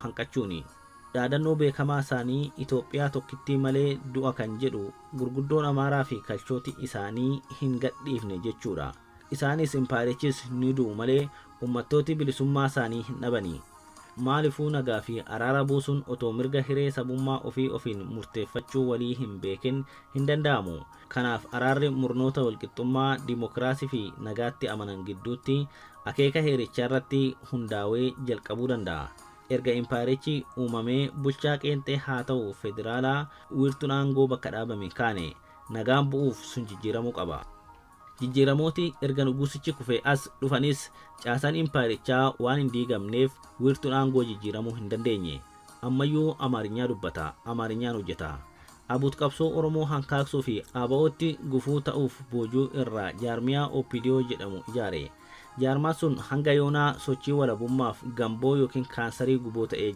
hanqachuuni. Dhaadannoo beekamaa isaanii Itoophiyaa tokkittii malee du'a kan jedhu gurguddoon Amaaraa fi kalchooti isaanii hin gadhiifne jechuudha. Isaanis impaayerichis ni du'u malee ummattooti bilisummaa isaanii hin dhabanii. Maalifuu nagaa fi araara buusuun otoo mirga hiree sabummaa ofii ofiin murteeffachuu walii hin beekin hin danda'amu. Kanaaf araarri murnoota walqixxummaa, dimokiraasii fi nagaatti amanan gidduutti akeeka heerichaa irratti hundaa'ee jalqabuu danda'a. Erga impaayerichi uumamee bulchaa qeenxee haa ta'u federaalaa wiirtuun aangoo bakka dhaabame kaane nagaan bu'uuf sun jijjiiramuu qaba. Jijjiiramooti erga nugusichi kufee as dhufanis caasaan impaayerichaa waan hin diigamneef wiirtuun aangoo jijjiiramuu hin dandeenye. Ammayyuu Amaarinyaa dubbata, Amaarinyaan hojjeta. Abuut qabsoo Oromoo hankaaksuu fi ABO'tti gufuu ta'uuf boojuu irraa jaarmiyaa OPDO jedhamu ijaare. Jaarmaan sun hanga yoonaa sochii walabummaaf gamboo yookiin kaansarii guboo ta'ee